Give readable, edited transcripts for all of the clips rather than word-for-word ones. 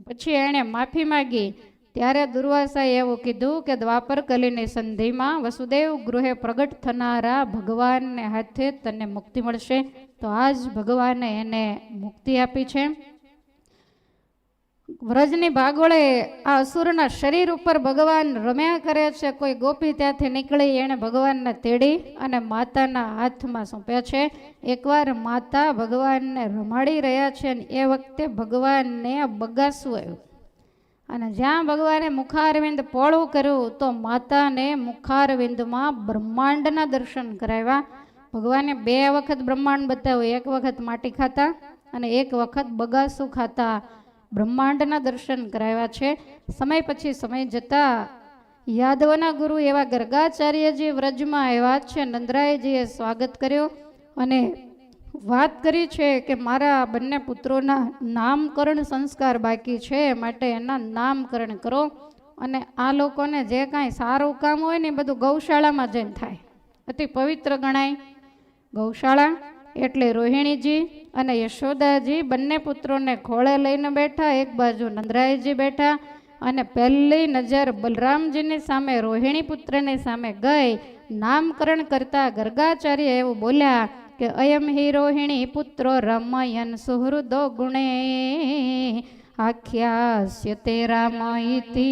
પછી એણે માફી માગી ત્યારે દુર્વાસાએ એવું કીધું કે દ્વાપર કલીની સંધિમાં વસુદેવ ગૃહે પ્રગટ થનારા ભગવાનને હાથે તને મુક્તિ મળશે. તો આજ ભગવાને એને મુક્તિ આપી છે. વ્રજની ભાગોળે આ અસુરના શરીર ઉપર ભગવાન રમ્યા કરે છે. કોઈ ગોપી ત્યાંથી નીકળી એણે ભગવાનને તેડી અને માતાના હાથમાં સોંપ્યા છે. એકવાર માતા ભગવાનને રમાડી રહ્યા છે અને એ વખતે ભગવાનને બગાસું આવ્યું અને જ્યાં ભગવાને મુખારવિંદ પોળું કર્યું તો માતાને મુખારવિંદમાં બ્રહ્માંડના દર્શન કરાવ્યા. ભગવાને 2 વખત બ્રહ્માંડ બતાવ્યું. એક વખત માટી ખાતા અને એક વખત બગાસું ખાતા બ્રહ્માંડના દર્શન કરાવ્યા છે. સમય પછી સમય જતા યાદવના ગુરુ એવા ગર્ગાચાર્યજી વ્રજમાં આવ્યા છે. નંદરાયજીએ સ્વાગત કર્યું અને વાત કરી છે કે મારા બંને પુત્રોના નામકરણ સંસ્કાર બાકી છે, માટે એના નામકરણ કરો અને આ લોકોને જે કાંઈ સારું કામ હોય ને એ બધું ગૌશાળામાં જઈને થાય. અતિ પવિત્ર ગણાય ગૌશાળા. એટલે રોહિણીજી અને યશોદાજી બંને પુત્રોને ખોળે લઈને બેઠા. એક બાજુ નંદરાયજી બેઠા અને પહેલી નજર બલરામજીની સામે રોહિણી પુત્રની સામે ગઈ. નામકરણ કરતા ગર્ગાચાર્ય એવું બોલ્યા કે અયમ હિ રોહિણી પુત્રો રમયન સુહૃદો ગુણે આખ્યાસ્યતે રામયતિ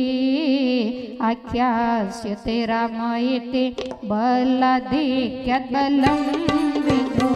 આખ્યાસ્યતે રામયતિ બલાધિક્ય બલમ વિદો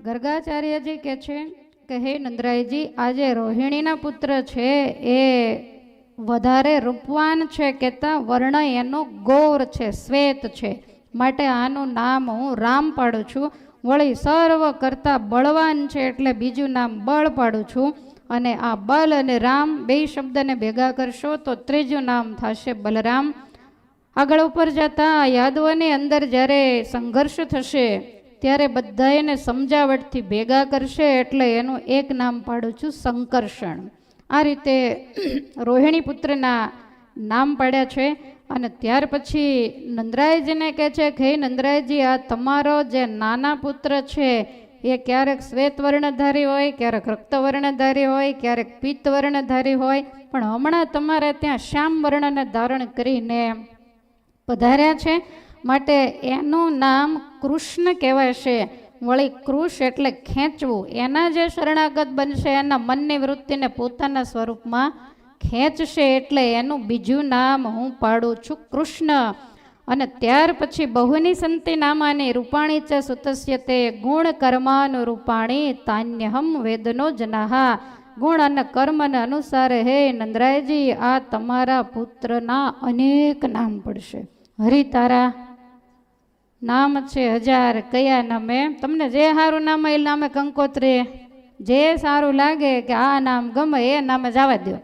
ગર્ગાચાર્યજી કહે છે કે હે નંદરાયજી, આજે રોહિણીના પુત્ર છે એ વધારે રૂપવાન છે કહેતા વર્ણ એનો ગૌર છે, શ્વેત છે, માટે આનું નામ હું રામ પાડું છું. વળી સર્વ કરતા બળવાન છે એટલે બીજું નામ બળ પાડું છું. અને આ બલ અને રામ 2 શબ્દને ભેગા કરશો તો ત્રીજું નામ થશે બલરામ. આગળ ઉપર જતા યાદવોની અંદર જ્યારે સંઘર્ષ થશે ત્યારે બધાને સમજાવટથી ભેગા કરશે એટલે એનું એક નામ પાડું છું સંકર્ષણ. આ રીતે રોહિણી પુત્રના નામ પાડ્યા છે. અને ત્યાર પછી નંદરાયજીને કહે છે કે હે નંદરાયજી, આ તમારો જે નાના પુત્ર છે એ ક્યારેક શ્વેત વર્ણધારી હોય, ક્યારેક રક્તવર્ણધારી હોય, ક્યારેક પિત્ત વર્ણધારી હોય, પણ હમણાં તમારે ત્યાં શ્યામ વર્ણને ધારણ કરીને પધાર્યા છે, માટે એનું નામ કૃષ્ણ કહેવાશે. વળી કૃષ એટલે ખેંચવું. એના જે શરણાગત બનશે એના મનની વૃત્તિને પોતાના સ્વરૂપમાં ખેંચશે એટલે એનું બીજું નામ હું પાડું છું કૃષ્ણ. અને ત્યાર પછી બહુની સંતિ નામાની રૂપાણી ચ સુતસ્ય તે ગુણ કર્માનું રૂપાણી તાન્યહમ વેદનો જનાહા. ગુણ અને કર્મને અનુસારે હે નંદરાયજી આ તમારા પુત્રના અનેક નામ પડશે. હરિ તારા નામ છે 1000. કયા નામે? તમને જે સારું નામ એ નામે કંકોત્રી, જે સારું લાગે કે આ નામ ગમે એ નામે જવા દો,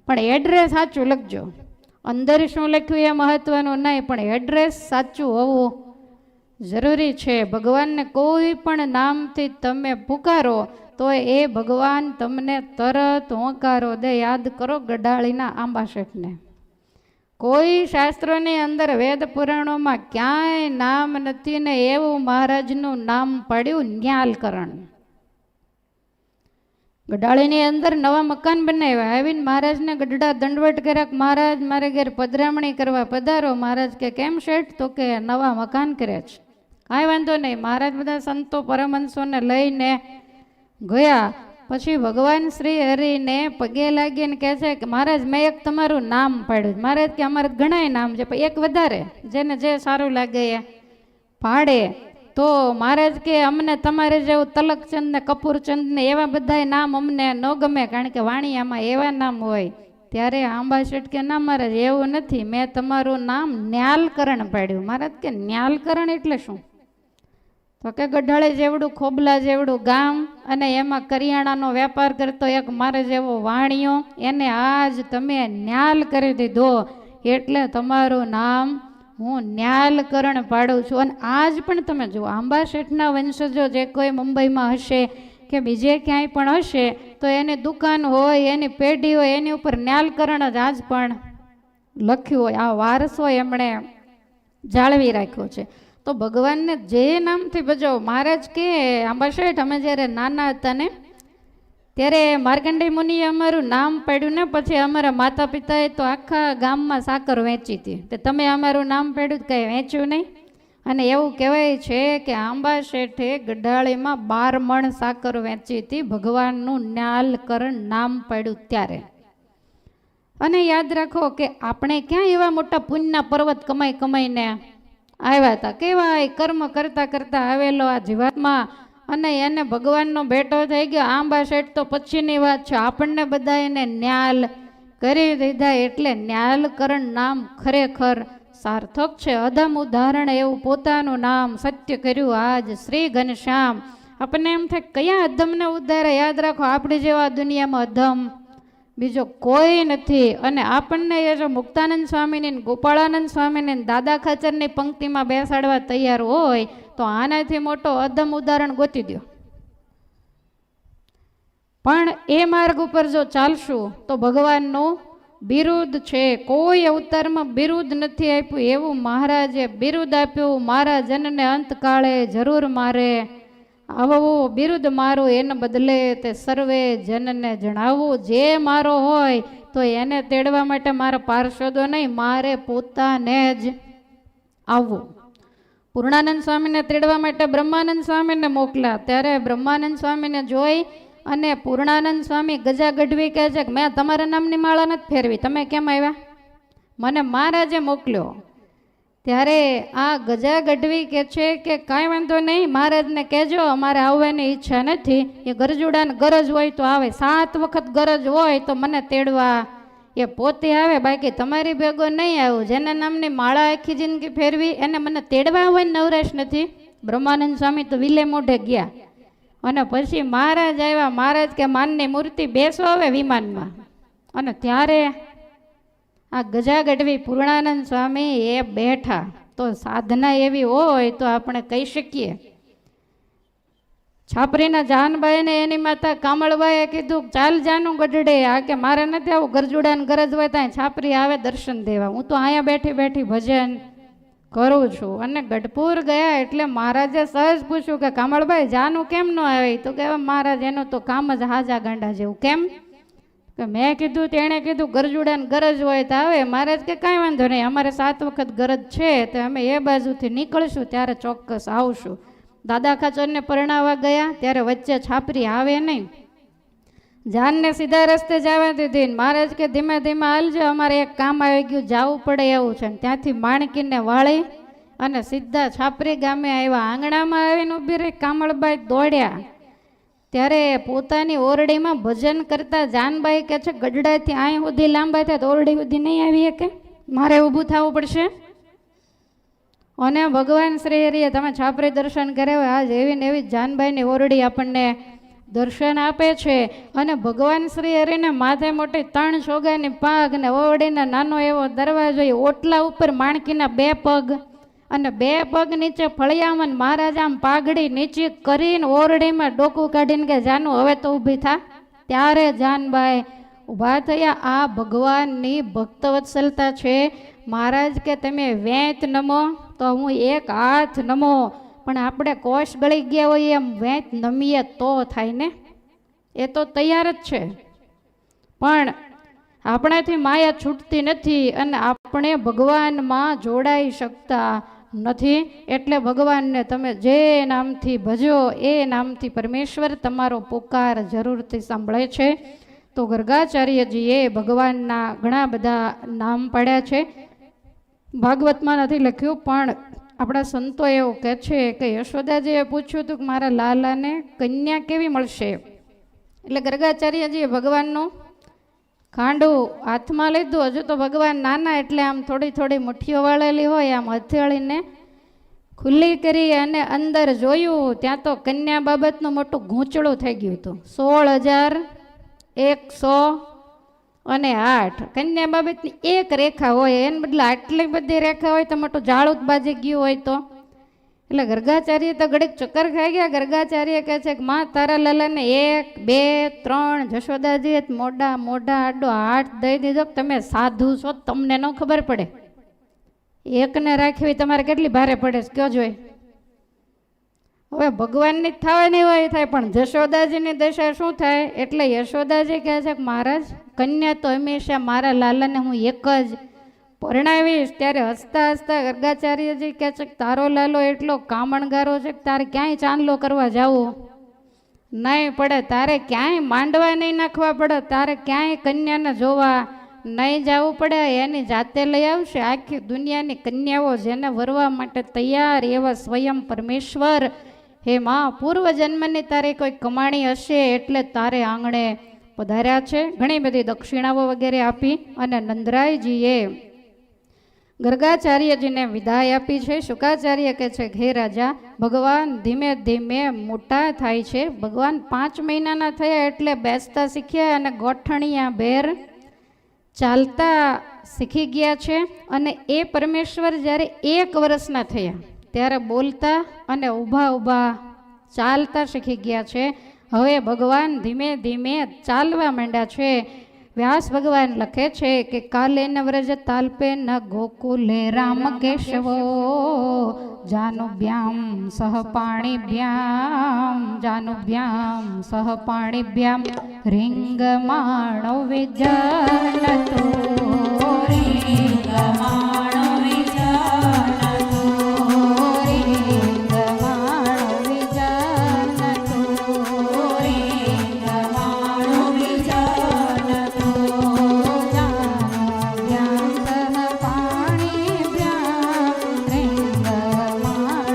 પણ એડ્રેસ સાચું લખજો. અંદર શું લખ્યું એ મહત્વનું નહીં, પણ એડ્રેસ સાચું હોવું જરૂરી છે. ભગવાનને કોઈ પણ નામથી તમે પુકારો તો એ ભગવાન તમને તરત હોંકારો દે. યાદ કરો ગડાળીના આંબા શેઠને. કોઈ શાસ્ત્રોની અંદર વેદ પુરાણોમાં ક્યાંય નામ નથી ને એવું મહારાજનું નામ પડ્યું ન્યાલકરણ. ગડાળીની અંદર નવા મકાન બનાવ્યા, આવીને મહારાજને ગઢડા દંડવટ કર્યા, મહારાજ મારે ઘેર પધરામણી કરવા પધારો. મહારાજ કે કેમ શેઠ? તો કે નવા મકાન કર્યા છે. કાંઈ વાંધો નહીં. મહારાજ બધા સંતો પરમહંસોને લઈને ગયા. પછી ભગવાન શ્રી હરિને પગે લાગીને કહે છે કે મહારાજ મેં એક તમારું નામ પાડ્યું. મહારાજ કે અમારે ઘણાય નામ છે પણ એક વધારે, જેને જે સારું લાગે એ પાડે. તો મહારાજ કે અમને તમારે જેવું તલકચંદ ને કપૂરચંદ ને એવા બધા નામ અમને ન ગમે, કારણ કે વાણિયામાં એવા નામ હોય. ત્યારે આંબા શેઠ કે ના મહારાજ એવું નથી, મેં તમારું નામ ન્યાલકરણ પાડ્યું. મહારાજ કે ન્યાલકરણ એટલે શું? તો કે ગઢાળે જેવડું ખોબલા જેવડું ગામ અને એમાં કરિયાણાનો વેપાર કરતો એક મારે જેવો વાણિયો, એને આજ તમે ન્યાલ કરી દીધો, એટલે તમારું નામ હું ન્યાલકરણ પાડું છું. અને આજ પણ તમે જુઓ આંબા શેઠના વંશજો જે કોઈ મુંબઈમાં હશે કે બીજે ક્યાંય પણ હશે તો એની દુકાન હોય, એની પેઢી હોય, એની ઉપર ન્યાલકરણ જ આજ પણ લખ્યું હોય. આ વારસો એમણે જાળવી રાખ્યો છે. તો ભગવાનને જે નામથી ભજો. મહારાજ કે આંબા શેઠ અમે જ્યારે નાના હતા ને ત્યારે માર્કંડેય મુનિએ અમારું નામ પાડ્યું ને પછી અમારા માતા પિતાએ તો આખા ગામમાં સાકર વેચી હતી. તે તમે અમારું નામ પાડ્યું કંઈ વેચ્યું નહીં. અને એવું કહેવાય છે કે આંબા શેઠે ગઢાળીમાં 12 મણ સાકર વેચી હતી ભગવાનનું ન્યાલકરણ નામ પાડ્યું ત્યારે. અને યાદ રાખો કે આપણે ક્યાં એવા મોટા પુણ્યના પર્વત કમાઈ કમાઈને આવ્યા હતા. કેવાય કર્મ કરતા કરતા આવેલો આ જીવાત્મા, અને એને ભગવાનનો ભેટો થઈ ગયો. આંબા શેઠ તો પછીની વાત છે. આપણને બધા એને ન્યાલ કરી દીધા, એટલે ન્યાલકરણ નામ ખરેખર સાર્થક છે. અધમ ઉદાહરણ એવું પોતાનું નામ સત્ય કર્યું આજ શ્રી ઘનશ્યામ. આપણને એમ થાય કયા અધમને ઉદ્ધારે? યાદ રાખો આપણી જેવા દુનિયામાં અધમ બીજો કોઈ નથી. અને આપણને એ જો મુક્તાનંદ સ્વામીની, ગોપાળાનંદ સ્વામીની, દાદા ખાચરની પંક્તિમાં બેસાડવા તૈયાર હોય તો આનાથી મોટો અધમ ઉદાહરણ ગોતી દો. પણ એ માર્ગ ઉપર જો ચાલશું તો ભગવાનનું બિરુદ છે. કોઈ અવતારમાં બિરુદ નથી આપ્યું એવું મહારાજે બિરુદ આપ્યું. મારા જનને અંતકાળે જરૂર મારે આવો બિરુદ મારું, એને બદલે તે સર્વે જનને જણાવવું. જે મારો હોય તો એને તેડવા માટે મારા પાર્ષદો નહીં, મારે પોતાને જ આવવું. પૂર્ણાનંદ સ્વામીને તેડવા માટે બ્રહ્માનંદ સ્વામીને મોકલ્યા. ત્યારે બ્રહ્માનંદ સ્વામીને જોઈ અને પૂર્ણાનંદ સ્વામી ગજા ગઢવી કહે છે કે મેં તમારા નામની માળા નથી ફેરવી, તમે કેમ આવ્યા? મને મહારાજે મોકલ્યો. ત્યારે આ ગજા ગઢવી કહે છે કે કાંઈ વાંધો નહીં, મહારાજને કહેજો અમારે આવવાની ઈચ્છા નથી. એ ગરજુડાને ગરજ હોય તો આવે, 7 વખત ગરજ હોય તો મને તેડવા એ પોતે આવે, બાકી તમારી ભેગો નહીં આવું. જેના નામની માળા આખી જિંદગી ફેરવી એને મને તેડવા આવવાની નવરાશ નથી. બ્રહ્માનંદ સ્વામી તો વિલે મોઢે ગયા. અને પછી મહારાજ આવ્યા. મહારાજ કે માનની મૂર્તિ બેસો હવે વિમાનમાં. અને ત્યારે આ ગજા ગઢવી પૂર્ણાનંદ સ્વામી એ બેઠા. તો સાધના એવી હોય તો આપણે કહી શકીએ. છાપરીના જાનબાઈને એની માતા કામળબાઈએ કીધું ચાલ જાનું ગઢડે. આ કે મારે નથી આવું, ગરજુડાને ગરજ હોય ત્યાં છાપરી આવે દર્શન દેવા, હું તો અહીંયા બેઠી બેઠી ભજન કરું છું. અને ગઢપુર ગયા એટલે મહારાજે સહજ પૂછ્યું કે કામળબાઈ જાનું કેમ ન આવે? તો કે મહારાજ એનું તો કામ જ હાજા ગાંડા જેવું. કેમ? કે મેં કીધું તેણે કીધું ગરજુડાને ગરજ હોય તો આવે. મહારાજ કે કાંઈ વાંધો નહીં, અમારે 7 વખત ગરજ છે તો અમે એ બાજુથી નીકળશું ત્યારે ચોક્કસ આવશું. દાદા ખાચરને પરણાવવા ગયા ત્યારે વચ્ચે છાપરી આવે નહીં. જાનને સીધા રસ્તે જવા દીધી. મહારાજ કે ધીમે ધીમે હાલજો, અમારે એક કામ આવી ગયું, જવું પડે એવું છે. ત્યાંથી માણકીને વાળી અને સીધા છાપરી ગામે આવ્યા. આંગણામાં આવીને ઊભી રહી. કામળબાઈ દોડ્યા. ત્યારે પોતાની ઓરડીમાં ભજન કરતા જાનબાઈ કહે છે, ગઢડાથી અહીં સુધી લાંબા થયા તો ઓરડી સુધી નહીં આવી કે મારે ઊભું થવું પડશે. અને ભગવાન શ્રી હરિએ તમે છાપરી દર્શન કર્યા, આજ એવી ને એવી જાનબાઈની ઓરડી આપણને દર્શન આપે છે. અને ભગવાન શ્રી હરિને માથે મોટી 3 છોગાની પાઘ ને ઓરડીને નાનો એવો દરવાજો, ઓટલા ઉપર માણકીના 2 પગ અને 2 પગ નીચે ફળિયામાં મહારાજ આમ પાઘડી નીચે કરીને ઓરડીમાં ડોકું કાઢીને કે જાનું હવે તો ઊભી થા. ત્યારે જાનબાઈ ઊભા થયા. આ ભગવાનની ભક્તવત્સલતા છે. મહારાજ કે તમે વેંત નમો તો હું 1 હાથ નમો, પણ આપણે કોષ ગળી ગયા હોય એમ વેંત નમીએ તો થાય ને, એ તો તૈયાર જ છે. પણ આપણાથી માયા છૂટતી નથી અને આપણે ભગવાનમાં જોડાઈ શકતા નથી. એટલે ભગવાનને તમે જે નામથી ભજો એ નામથી પરમેશ્વર તમારો પુકાર જરૂરથી સાંભળે છે. તો ગર્ગાચાર્યજીએ ભગવાનના ઘણા બધા નામ પાડ્યા છે. ભાગવતમાં નથી લખ્યું, પણ આપણા સંતો એવું કહે છે કે યશોદાજીએ પૂછ્યું હતું કે મારા લાલાને કન્યા કેવી મળશે. એટલે ગર્ગાચાર્યજીએ ભગવાનનું ખાંડું હાથમાં લીધું. હજુ તો ભગવાન નાના, એટલે આમ થોડી થોડી મુઠ્ઠીઓ વાળેલી હોય, આમ હથેળીને ખુલ્લી કરી અને અંદર જોયું. ત્યાં તો કન્યા બાબતનું મોટું ગૂંચળું થઈ ગયું હતું. 16,108 કન્યા બાબતની એક રેખા હોય, એને બદલે આટલી બધી રેખા હોય તો મોટું જાળું જ બાજી ગયું હોય તો. એટલે ગર્ગાચાર્ય તો ઘડીક ચક્કર ખાઈ ગયા. ગર્ગાચાર્ય કહે છે કે માં તારા લાલાને 1, 2, 3 જશોદાજીએ મોઢા આડો હાથ દઈ દીધો. તમે સાધુ છો, તમને ન ખબર પડે. એકને રાખવી તમારે કેટલી ભારે પડે છે કયો જોઈ. હવે ભગવાનની જ થવાની હોય થાય, પણ જશોદાજીની દશા શું થાય. એટલે યશોદાજી કહે છે કે મહારાજ કન્યા તો હંમેશા મારા લાલાને હું એક જ પરણાવીશ. ત્યારે હસતા હસતા ગર્ગાચાર્યજી કહે છે કે તારો લાલો એટલો કામણગારો છે કે તારે ક્યાંય ચાંદલો કરવા જવું નહીં પડે, તારે ક્યાંય માંડવા નહીં નાખવા પડે, તારે ક્યાંય કન્યાને જોવા નહીં જવું પડે, એની જાતે લઈ આવશે. આખી દુનિયાની કન્યાઓ જેને વરવા માટે તૈયાર એવા સ્વયં પરમેશ્વર હે માં પૂર્વ જન્મની તારે કોઈ કમાણી હશે એટલે તારે આંગણે પધાર્યા છે. ઘણી બધી દક્ષિણાઓ વગેરે આપી અને નંદરાયજીએ ગર્ગાચાર્યજીને વિદાય આપી છે. શુકાચાર્ય કહે છે હે રાજા, ભગવાન ધીમે ધીમે મોટા થાય છે. ભગવાન 5 મહિનાના થયા એટલે બેસતા શીખ્યા અને ગોઠણિયા બેર ચાલતા શીખી ગયા છે. અને એ પરમેશ્વર જ્યારે 1 વર્ષના થયા ત્યારે બોલતા અને ઊભા ચાલતા શીખી ગયા છે. હવે ભગવાન ધીમે ધીમે ચાલવા માંડ્યા છે. વ્યાસ ભગવાન લખે છે કે કાલે ન વ્રજ તાલ્પે ન ગોકુલે રામ કેશવો જાનુભ્યામ સહ પાણીભ્યામ જાનુભ્યામ સહ પાણીભ્યામ રીંગમાણો વિજનતો રીંગમાણો વિજનતો રીંગમાણો વિજનતો રીંગમાણો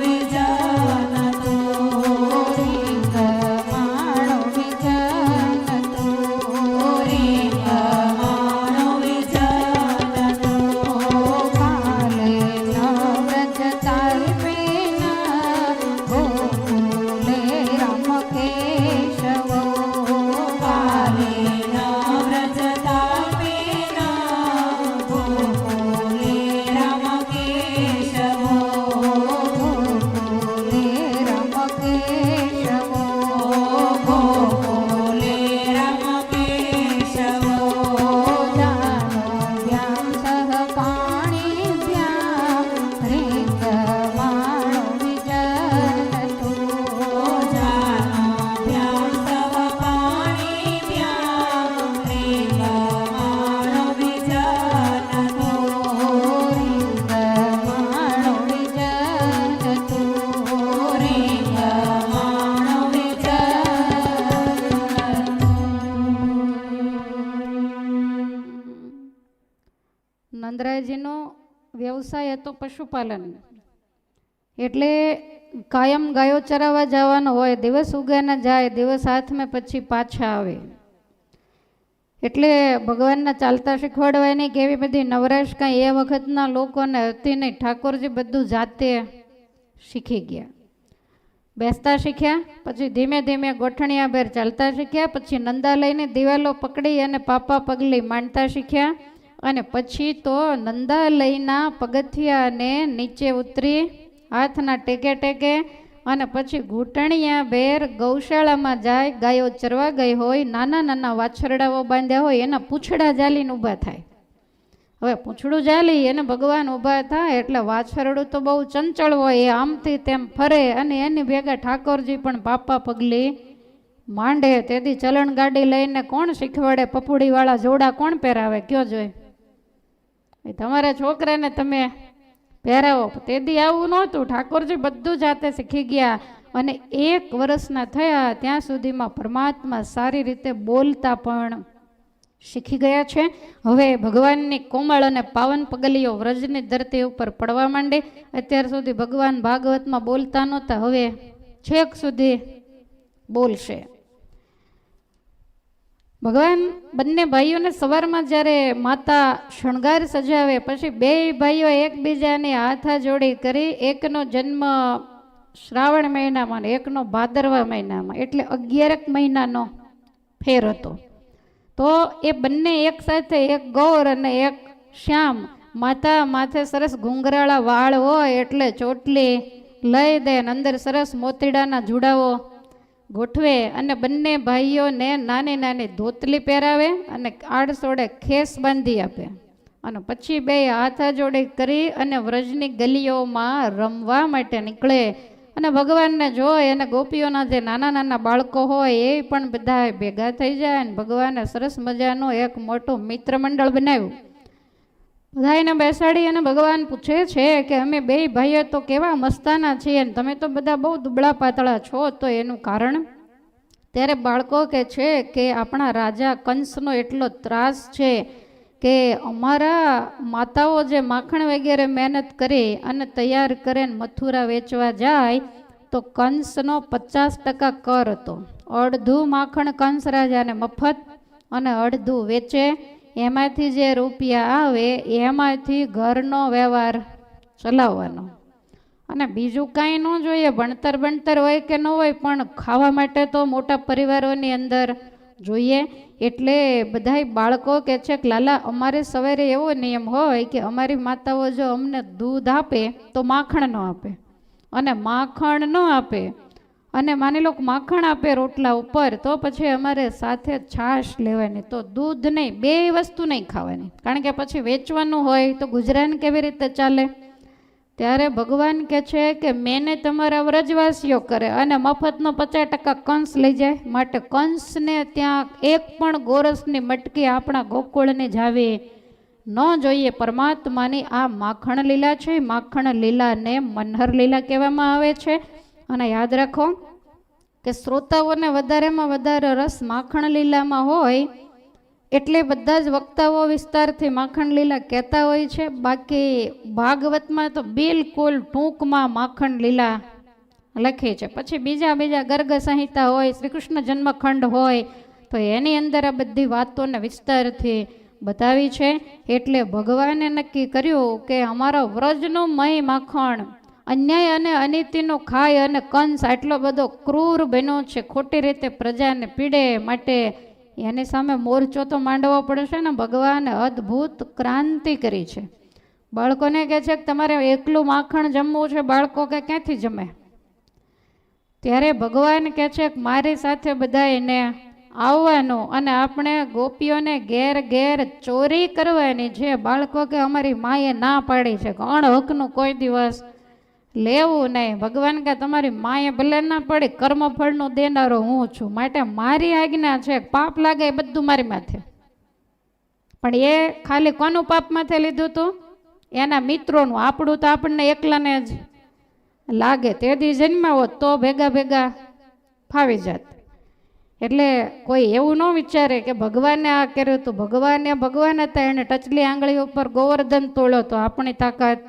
વિજનતો નંદરાયજીનો વ્યવસાય હતો પશુપાલન, એટલે કાયમ ગાયો ચરાવવા જવાનો હોય, દિવસ ઉગ્યાના જાય, દિવસ હાથમાં પછી પાછા આવે. એટલે ભગવાનના ચાલતા શીખવાડવાની કે એવી બધી નવરાશ કાંઈ એ વખતના લોકોને હતી નહીં. ઠાકોરજી બધું જાતે શીખી ગયા, બેસતા શીખ્યા, પછી ધીમે ધીમે ગોઠણિયા ભેર ચાલતા શીખ્યા, પછી નંદા લઈને દિવાલો પકડી અને પાપા પગલી માંડતા શીખ્યા, અને પછી તો નંદા લઈના પગથિયાને નીચે ઉતરી હાથના ટેકે ટેકે અને પછી ઘૂંટણિયા ભેર ગૌશાળામાં જાય. ગાયો ચરવા ગઈ હોય, નાના નાના વાછરડાઓ બાંધ્યા હોય, એના પૂંછડા જાલીને ઊભા થાય. હવે પૂંછડું જાલી એને ભગવાન ઊભા થાય એટલે વાછરડું તો બહુ ચંચળ હોય, એ આમથી તેમ ફરે, અને એની ભેગા ઠાકોરજી પણ પાપા પગલી માંડે. તેથી ચલણ ગાડી લઈને કોણ શીખવાડે? પપુડીવાળા જોડા કોણ પહેરાવે? કયો જોઈ? તમારા છોકરાને તમે પહેરાવો. તેથી આવું નહોતું, ઠાકોરજી બધું જાતે શીખી ગયા, અને 1 વર્ષના થયા ત્યાં સુધીમાં પરમાત્મા સારી રીતે બોલતા પણ શીખી ગયા છે. હવે ભગવાનની કોમળ અને પાવન પગલીઓ વ્રજની ધરતી ઉપર પડવા માંડી. અત્યાર સુધી ભગવાન ભાગવતમાં બોલતા નહોતા, હવે છેક સુધી બોલશે. ભગવાન બંને ભાઈઓને સવારમાં જ્યારે માતા શણગાર સજાવે, પછી 2 ભાઈઓ એકબીજાની હાથા જોડી કરી, એકનો જન્મ શ્રાવણ મહિનામાં ને એકનો ભાદરવા મહિનામાં, એટલે 11 મહિનાનો ફેર હતો. તો એ બંને એક સાથે, એક ગૌર અને એક શ્યામ, માતા માથે સરસ ઘૂંઘરાળા વાળ હોય એટલે ચોટલી લઈ દે, અંદર સરસ મોતીડાના જુડાઓ ગોઠવે, અને બંને ભાઈઓને નાની નાની ધોતલી પહેરાવે અને આડસોડે ખેસ બાંધી આપે, અને પછી 2 હાથા જોડી કરી અને વ્રજની ગલીઓમાં રમવા માટે નીકળે. અને ભગવાનને જોઈ અને ગોપીઓના જે નાના નાના બાળકો હોય એ પણ બધા ભેગા થઈ જાય, અને ભગવાને સરસ મજાનું એક મોટું મિત્ર મંડળ બનાવ્યું. બધાને બેસાડી અને ભગવાન પૂછે છે કે અમે 2 ભાઈઓ તો કેવા મસ્તાના છીએ, અને તમે તો બધા બહુ દુબળા પાતળા છો, તો એનું કારણ? ત્યારે બાળકો કહે છે કે આપણા રાજા કંસનો એટલો ત્રાસ છે કે અમારા માતાઓ જે માખણ વગેરે મહેનત કરી અને તૈયાર કરે મથુરા વેચવા જાય તો કંસનો 50% કર હતો. અડધું માખણ કંસ રાજાને મફત અને અડધું વેચે. એમાંથી જે રૂપિયા આવે એમાંથી ઘરનો વ્યવહાર ચલાવવાનો, અને બીજું કાંઈ ન જોઈએ. ભણતર હોય કે ન હોય, પણ ખાવા માટે તો મોટા પરિવારોની અંદર જોઈએ. એટલે બધાય બાળકો કહે છે કે લાલા, અમારે સવારે એવો નિયમ હોય કે અમારી માતાઓ જો અમને દૂધ આપે તો માખણ ન આપે, અને માખણ ન આપે અને માની લો માખણ આપે રોટલા ઉપર, તો પછી અમારે સાથે છાશ લેવાની, તો દૂધ નહીં, 2 વસ્તુ નહીં ખાવાની, કારણ કે પછી વેચવાનું હોય તો ગુજરાન કેવી રીતે ચાલે? ત્યારે ભગવાન કહે છે કે મેને તમારા વ્રજવાસીઓ કરે અને મફતનો 50% કંસ લઈ જાય, માટે કંસને ત્યાં 1 પણ ગોરસની મટકી આપણા ગોકુળને જાવી ન જોઈએ. પરમાત્માની આ માખણ લીલા છે. માખણ લીલાને મનહર લીલા કહેવામાં આવે છે. અને યાદ રાખો કે શ્રોતાઓને વધારેમાં વધારે રસ માખણ લીલામાં હોય એટલે બધા જ વક્તાઓ વિસ્તારથી માખણ લીલા કહેતા હોય છે. બાકી ભાગવતમાં તો બિલકુલ ટૂંકમાં માખણ લીલા લખી છે. પછી બીજા ગર્ગ સંહિતા હોય, શ્રી કૃષ્ણ જન્મખંડ હોય, તો એની અંદર આ બધી વાતોને વિસ્તારથી બતાવી છે. એટલે ભગવાને નક્કી કર્યું કે અમારા વ્રજનું મય માખણ અન્યાય અને અનીતિનો ખાય, અને કંસ આટલો બધો ક્રૂર બન્યો છે, ખોટી રીતે પ્રજાને પીડે, માટે એની સામે મોરચો તો માંડવો પડશે ને. ભગવાને અદ્ભુત ક્રાંતિ કરી છે. બાળકોને કહે છે કે તમારે એકલું માખણ જમવું છે, બાળકો કે ક્યાંથી જમે? ત્યારે ભગવાન કહે છે કે મારી સાથે બધાને આવવાનું, અને આપણે ગોપીઓને ઘેર ઘેર ચોરી કરવાની છે. બાળકો કે અમારી માએ ના પાડી છે કે અણહકનું કોઈ દિવસ લેવું નહીં. ભગવાન કે તમારી માએ ભલે ના પડી, કર્મફળનો દેનારો હું છું, માટે મારી આજ્ઞા છે. પાપ લાગે એ બધું મારી માથે. પણ એ ખાલી કોનું પાપ માથે લીધું હતું? એના મિત્રોનું. આપણું તો આપણને એકલાને જ લાગે. તેથી જન્મ્યા હોત તો ભેગા ફાવી જાત. એટલે કોઈ એવું ન વિચારે કે ભગવાને આ કર્યું હતું. ભગવાન હતા, એને ટચલી આંગળી ઉપર ગોવર્ધન તોડ્યો તો આપણી તાકાત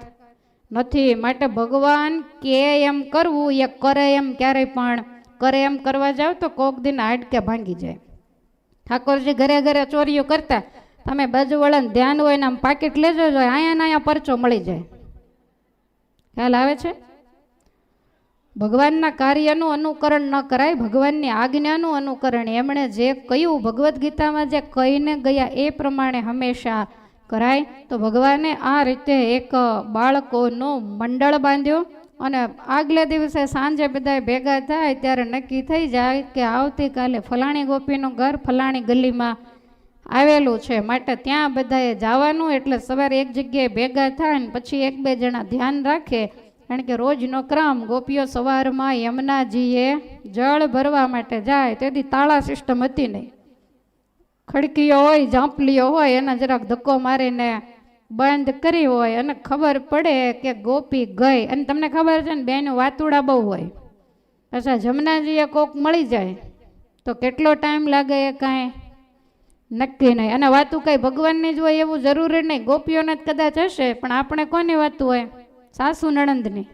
નથી. માટે ભગવાન કે એમ કરવું એ કરે એમ ક્યારેય પણ કરે એમ કરવા જાવ તો કોક દિન હાડકે ભાંગી જાય. ઠાકોરજી ઘરે ઘરે ચોરીઓ કરતા, તમે બાજુવાળાને ધ્યાન હોય ને આમ પાકીટ લેજો, અહીંયા પરચો મળી જાય. ખ્યાલ આવે છે? ભગવાનના કાર્યનું અનુકરણ ન કરાય, ભગવાનની આજ્ઞાનું અનુકરણ. એમણે જે કહ્યું ભગવદ્ ગીતામાં જે કહીને ગયા એ પ્રમાણે હંમેશા કરાય. તો ભગવાને આ રીતે એક બાળકોનું મંડળ બાંધ્યું અને આગલે દિવસે સાંજે બધા ભેગા થાય ત્યારે નક્કી થઈ જાય કે આવતીકાલે ફલાણી ગોપીનું ઘર ફલાણી ગલીમાં આવેલું છે, માટે ત્યાં બધાએ જવાનું. એટલે સવારે એક જગ્યાએ ભેગા થાય ને પછી એક બે જણા ધ્યાન રાખે, કારણ કે રોજનો ક્રમ ગોપીઓ સવારમાં યમુનાજીએ જળ ભરવા માટે જાય. તેથી તાળા સિસ્ટમ હતી નહીં, ખડકીઓ હોય, ઝાંપલીઓ હોય, એના જરાક ધક્કો મારીને બંધ કરી હોય અને ખબર પડે કે ગોપી ગઈ. અને તમને ખબર છે ને બેનું વાતુડા બહુ હોય. અચ્છા, જમનાજીએ કોક મળી જાય તો કેટલો ટાઈમ લાગે એ કાંઈ નક્કી નહીં. અને વાતું કઈ ભગવાનની જ હોય એવું જરૂરી નહીં, ગોપીઓને જ કદાચ હશે, પણ આપણે કોની વાતું હોય? સાસુ નણંદની.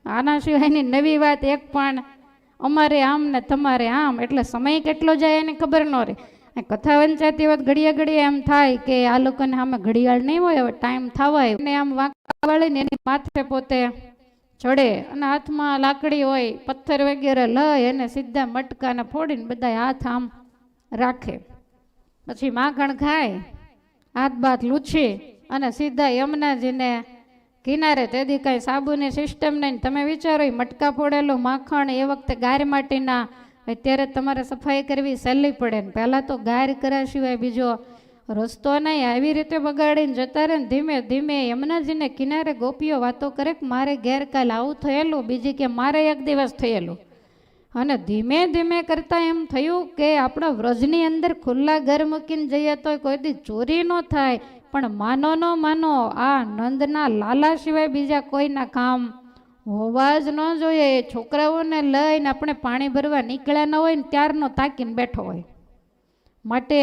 આના સિવાયની નવી વાત એક પણ અમારે આમ ને તમારે આમ. એટલે સમય કેટલો જાય એની ખબર ન રહે. કથા વંચાતી વખત ઘડીએ એમ થાય કે આ લોકોને સામે ઘડિયાળ નહીં હોય, હવે ટાઈમ થવાય ને આમ વાંકા વાળીને એની માથે પોતે ચડે અને હાથમાં લાકડી હોય, પથ્થર વગેરે લઈ અને સીધા મટકાને ફોડીને બધા હાથ આમ રાખે. પછી માખણ ખાય, હાથ બાથ લૂછી અને સીધા યમુનાજીને કિનારે. તેથી કાંઈ સાબુની સિસ્ટમ નહીં. તમે વિચારો મટકા ફોડેલું માખણ એ વખતે ગાર માટીના, અત્યારે તમારે સફાઈ કરવી સહેલી પડે ને પહેલાં તો ગાર કર્યા સિવાય બીજો રસ્તો નહીં. આવી રીતે બગાડીને જતા રહે ને ધીમે ધીમે યમુનાજીને કિનારે ગોપીઓ વાતો કરે કે મારે ગેરકાલ આવું થયેલું, બીજી કે મારે એક દિવસ થયેલું. અને ધીમે ધીમે કરતાં એમ થયું કે આપણા વ્રજની અંદર ખુલ્લા ઘર મૂકીને જઈએ તો કોઈ દી ચોરી ન થાય, પણ માનો ન માનો આ નંદના લાલા સિવાય બીજા કોઈના કામ હોવા જ ન જોઈએ. છોકરાઓને લઈને આપણે પાણી ભરવા નીકળ્યા ન હોય ને ત્યારનો તાકીને બેઠો હોય. માટે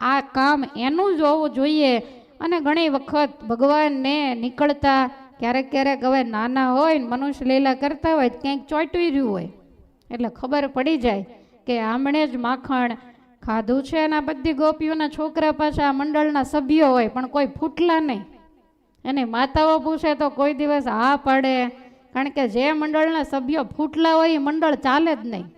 આ કામ એનું જ હોવું જોઈએ. અને ઘણી વખત ભગવાનને નીકળતા ક્યારેક હવે નાના હોય ને મનુષ્ય લીલા કરતા હોય ક્યાંક ચોંટી રહ્યું હોય એટલે ખબર પડી જાય કે આમણે જ માખણ ખાધું છે. અને આ બધી ગોપીઓના છોકરા પાછા આ મંડળના સભ્યો હોય, પણ કોઈ ફૂટલા નહીં. એની માતાઓ પૂછે તો કોઈ દિવસ હા પાડે, કારણ કે જે મંડળના સભ્યો ફૂટલા હોય એ મંડળ ચાલે જ નહીં.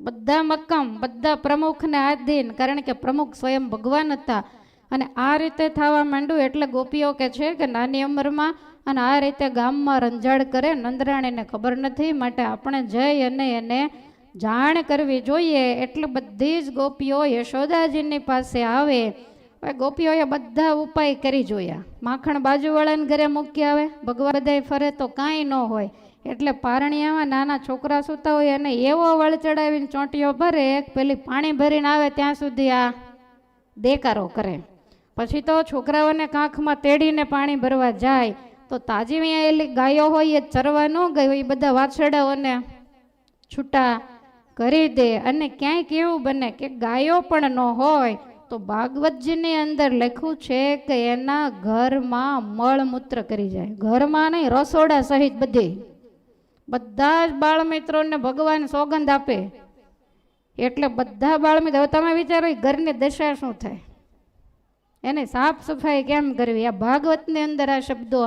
બધા મક્કમ, બધા પ્રમુખને આધીન, કારણ કે પ્રમુખ સ્વયં ભગવાન હતા. અને આ રીતે થવા માંડ્યું એટલે ગોપીઓ કે છે કે નાની ઉંમરમાં અને આ રીતે ગામમાં રંજાડ કરે. નંદરાણીને ખબર નથી, માટે આપણે જઈ અને એને જાણ કરવી જોઈએ. એટલે બધી જ ગોપીઓ યશોદાજીની પાસે આવે. ગોપીઓએ બધા ઉપાય કરી જોયા. માખણ બાજુવાળાને ઘરે મૂકી આવે, ભગવાન બધાય ફરે તો કાંઈ ન હોય, એટલે પારણિયામાં નાના છોકરા સૂતા હોય અને એવો વળ ચડાવીને ચોંટીઓ ભરે, પેલી પાણી ભરીને આવે ત્યાં સુધી આ દેકારો કરે. પછી તો છોકરાઓને કાંખમાં તેડીને પાણી ભરવા જાય તો તાજી વિયાયેલી ગાયો હોય એ ચરવા ન ગઈ હોય, એ બધા વાછરડાઓને છૂટા કરી દે. અને ક્યાંક એવું બને કે ગાયો પણ ન હોય તો ભાગવતજીની અંદર લખ્યું છે કે એના ઘરમાં મળમૂત્ર કરી જાય. ઘરમાં નહીં, રસોડા સહિત બધા જ બાળમિત્રોને ભગવાન સોગંદ આપે. એટલે બધા બાળમિત્રો, હવે તમે વિચારો ઘરની દશા શું થાય, એને સાફ સફાઈ કેમ કરવી. આ ભાગવતની અંદર આ શબ્દો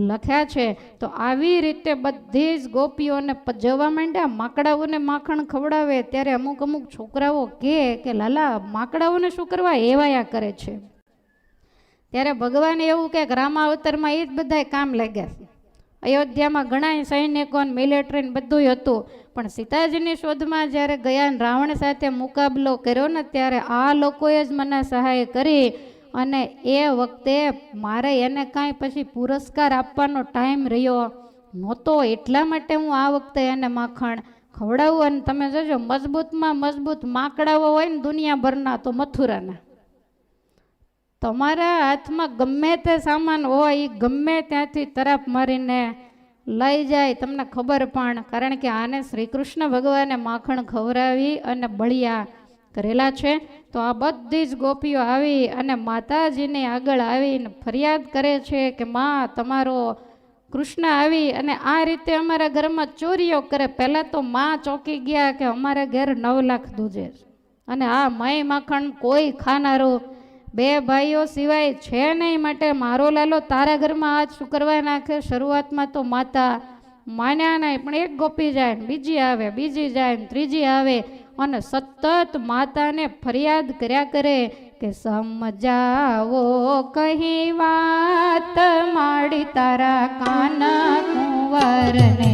લખ્યા છે. તો આવી રીતે બધી જ ગોપીઓને પજવવા માંડ્યા. માકડાઓને માખણ ખવડાવે ત્યારે અમુક છોકરાઓ કે લાલા માકડાઓને શું કરવા એવાયા કરે છે. ત્યારે ભગવાન એવું કે રામાવતારમાં એ જ બધા કામ લાગ્યા છે. અયોધ્યામાં ઘણા સૈનિકો મિલિટરી બધું હતું, પણ સીતાજીની શોધમાં જ્યારે ગયા રાવણ સાથે મુકાબલો કર્યો ને ત્યારે આ લોકોએ જ મને સહાય કરી. અને એ વખતે મારે એને કાંઈ પછી પુરસ્કાર આપવાનો ટાઈમ રહ્યો નહોતો, એટલા માટે હું આ વખતે એને માખણ ખવડાવું. અને તમે જોજો મજબૂતમાં મજબૂત માકડાઓ હોય ને દુનિયાભરના તો મથુરાના. તમારા હાથમાં ગમે તે સામાન હોય એ ગમે ત્યાંથી તરાપ મારીને લઈ જાય તમને ખબર પણ, કારણ કે આને શ્રી કૃષ્ણ ભગવાને માખણ ખવડાવી અને બળિયા કરેલા છે. તો આ બધી જ ગોપીઓ આવી અને માતાજીને આગળ આવીને ફરિયાદ કરે છે કે માં તમારો કૃષ્ણ આવી અને આ રીતે અમારા ઘરમાં ચોરીઓ કરે. પહેલાં તો માં ચોંકી ગયા કે અમારા ઘેર 9 લાખ દૂધે અને આ મય માખણ કોઈ ખાનારું બે ભાઈઓ સિવાય છે નહીં, માટે મારો લાલો તારા ઘરમાં આજ શું કરવા નાખે. શરૂઆતમાં તો માતા માન્યા નહીં, પણ એક ગોપી જાય ને બીજી આવે, બીજી જાય ને ત્રીજી આવે અને સતત માતાને ફરિયાદ કર્યા કરે કે સમજાવો કહી વાત માડી તારા કાન કુંવરને.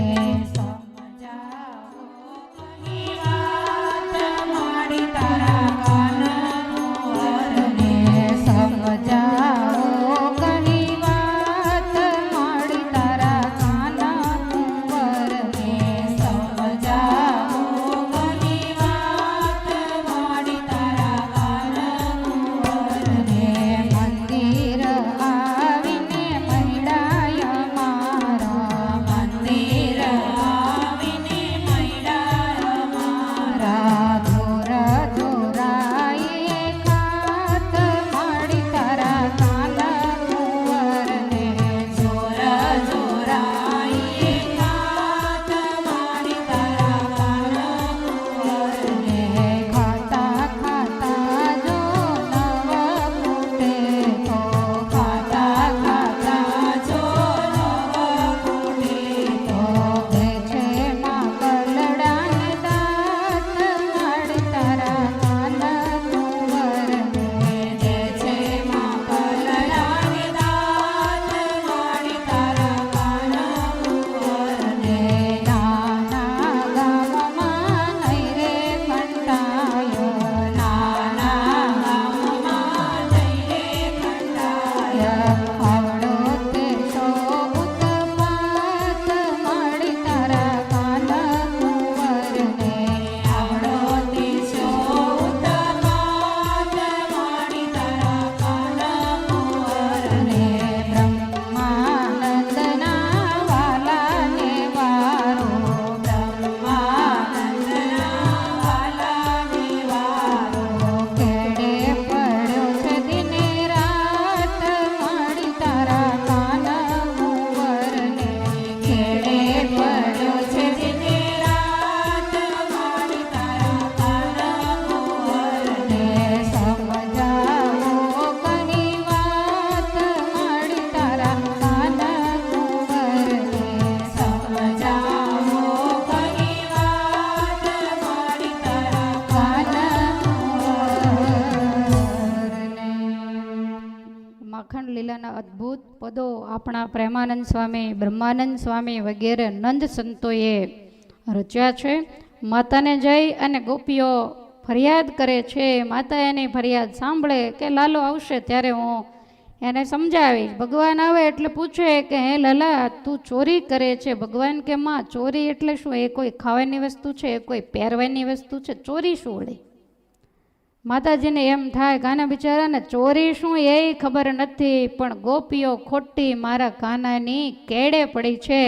લીલાના અદ્ભુત પદો આપણા પ્રેમાનંદ સ્વામી, બ્રહ્માનંદ સ્વામી વગેરે નંદ સંતોએ રચ્યા છે. માતાને જઈ અને ગોપીઓ ફરિયાદ કરે છે. માતા એની ફરિયાદ સાંભળે કે લાલો આવશે ત્યારે હું એને સમજાવીશ. ભગવાન આવે એટલે પૂછે કે હે લાલા તું ચોરી કરે છે. ભગવાન કે માં ચોરી એટલે શું? એ કોઈ ખાવાની વસ્તુ છે? એ કોઈ પહેરવાની વસ્તુ છે? ચોરી શું વળી? માતાજીને એમ થાય કાના બિચારાને ચોરી શું એ ખબર નથી, પણ ગોપીઓ ખોટી મારા કાનાની કેડે પડી છે.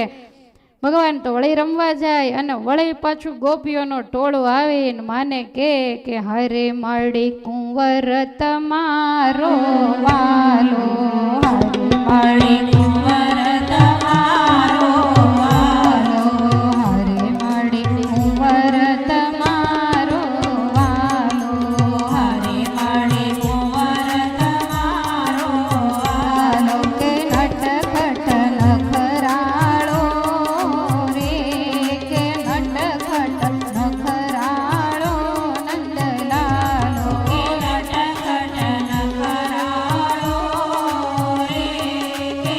ભગવાન તો વળી રમવા જાય અને વળી પાછું ગોપીઓનો ટોળું આવીને માને કે હરે માડી કુંવર તમારો વાલો, હરે માડી કુંવર તમારો વાલો, હરે માડી કુંવર તમારો વાલો, હરે માડી કુંવર તમારો વાલો, કે નટખટ નખરાળો રે, કે નટખટ નખરાળો નંદલાલો, કે નટખટ નખરાળો રે, કે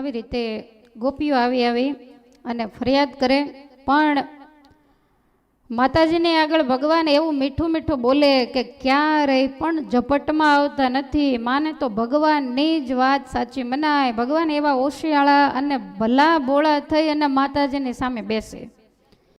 આવી રીતે ગોપીઓ આવી અને ફરિયાદ કરે, પણ માતાજીને આગળ ભગવાન એવું મીઠું મીઠું બોલે કે ક્યારેય પણ ઝપટમાં આવતા નથી. માને તો ભગવાનની જ વાત સાચી મનાય. ભગવાન એવા ઓશિયાળા અને ભલા બોળા થઈ અને માતાજીની સામે બેસે.